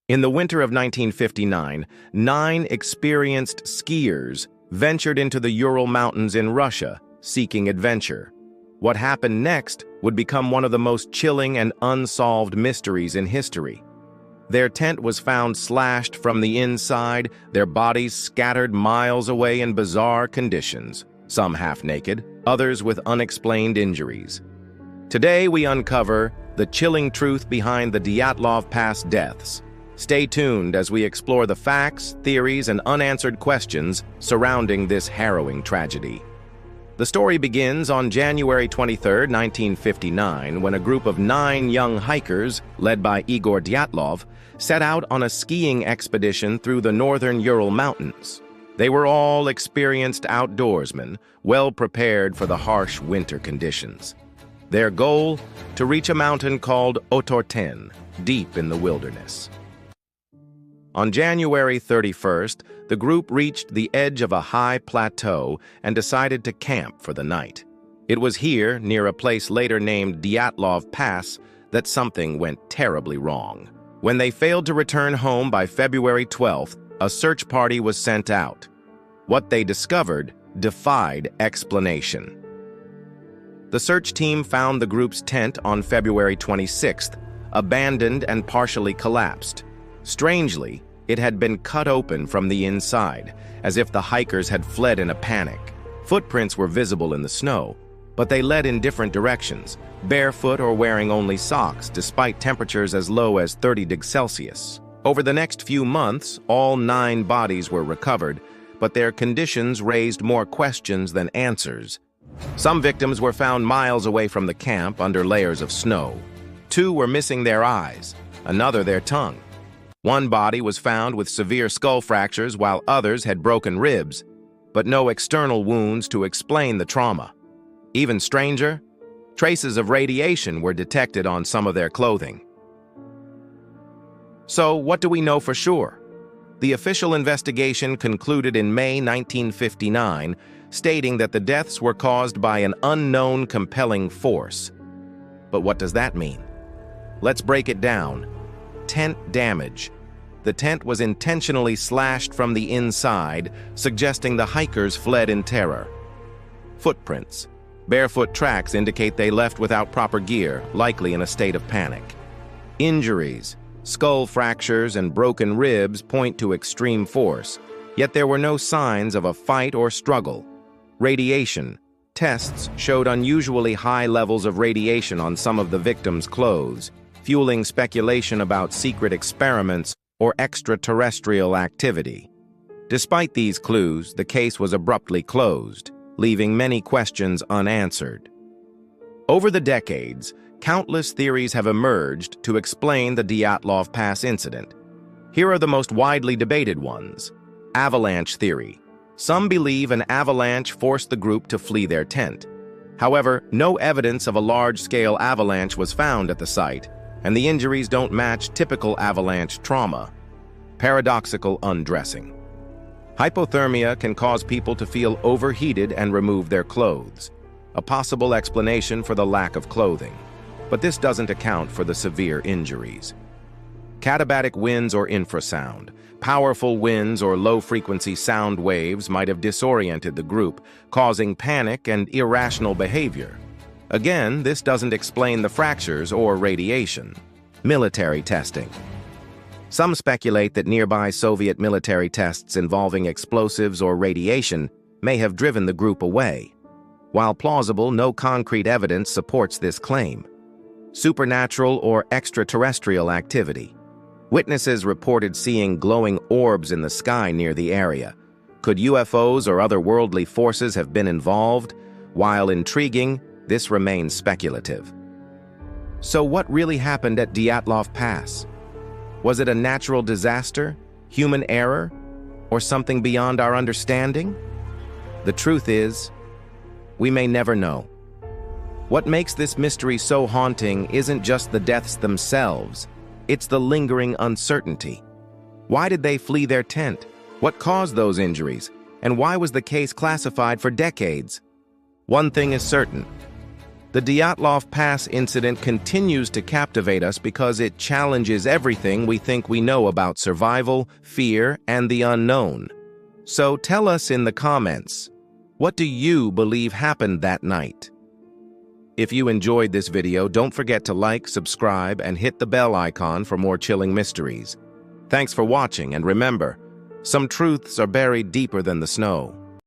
In the winter of 1959, 9 experienced skiers ventured into the Ural Mountains in Russia, seeking adventure. What happened next would become one of the most chilling and unsolved mysteries in history. Their tent was found slashed from the inside, their bodies scattered miles away in bizarre conditions, some half-naked, others with unexplained injuries. Today we uncover the chilling truth behind the Dyatlov Pass deaths. Stay tuned as we explore the facts, theories, and unanswered questions surrounding this harrowing tragedy. The story begins on January 23, 1959, when a group of 9 young hikers, led by Igor Dyatlov, set out on a skiing expedition through the northern Ural Mountains. They were all experienced outdoorsmen, well prepared for the harsh winter conditions. Their goal? To reach a mountain called Otorten, deep in the wilderness. On January 31st, the group reached the edge of a high plateau and decided to camp for the night. It was here, near a place later named Dyatlov Pass, that something went terribly wrong. When they failed to return home by February 12th, a search party was sent out. What they discovered defied explanation. The search team found the group's tent on February 26th, abandoned and partially collapsed. Strangely, it had been cut open from the inside, as if the hikers had fled in a panic. Footprints were visible in the snow, but they led in different directions, barefoot or wearing only socks, despite temperatures as low as 30 degrees Celsius. Over the next few months, all 9 bodies were recovered, but their conditions raised more questions than answers. Some victims were found miles away from the camp under layers of snow. 2 were missing their eyes, another their tongue. One body was found with severe skull fractures while others had broken ribs, but no external wounds to explain the trauma. Even stranger, traces of radiation were detected on some of their clothing. So, what do we know for sure? The official investigation concluded in May 1959, stating that the deaths were caused by an unknown compelling force. But what does that mean? Let's break it down. Tent damage. The tent was intentionally slashed from the inside, suggesting the hikers fled in terror. Footprints. Barefoot tracks indicate they left without proper gear, likely in a state of panic. Injuries. Skull fractures and broken ribs point to extreme force, yet there were no signs of a fight or struggle. Radiation. Tests showed unusually high levels of radiation on some of the victims' clothes, fueling speculation about secret experiments or extraterrestrial activity. Despite these clues, the case was abruptly closed, leaving many questions unanswered. Over the decades, countless theories have emerged to explain the Dyatlov Pass incident. Here are the most widely debated ones. Avalanche theory. Some believe an avalanche forced the group to flee their tent. However, no evidence of a large-scale avalanche was found at the site, and the injuries don't match typical avalanche trauma. Paradoxical undressing. Hypothermia can cause people to feel overheated and remove their clothes, a possible explanation for the lack of clothing. But this doesn't account for the severe injuries. Katabatic winds or infrasound. Powerful winds or low-frequency sound waves might have disoriented the group, causing panic and irrational behavior. Again, this doesn't explain the fractures or radiation. Military testing. Some speculate that nearby Soviet military tests involving explosives or radiation may have driven the group away. While plausible, no concrete evidence supports this claim. Supernatural or extraterrestrial activity. Witnesses reported seeing glowing orbs in the sky near the area. Could UFOs or other worldly forces have been involved? While intriguing, this remains speculative. So what really happened at Dyatlov Pass? Was it a natural disaster, human error, or something beyond our understanding? The truth is, we may never know. What makes this mystery so haunting isn't just the deaths themselves, it's the lingering uncertainty. Why did they flee their tent? What caused those injuries? And why was the case classified for decades? One thing is certain. The Dyatlov Pass incident continues to captivate us because it challenges everything we think we know about survival, fear, and the unknown. So tell us in the comments, what do you believe happened that night? If you enjoyed this video, don't forget to like, subscribe, and hit the bell icon for more chilling mysteries. Thanks for watching, and remember, some truths are buried deeper than the snow.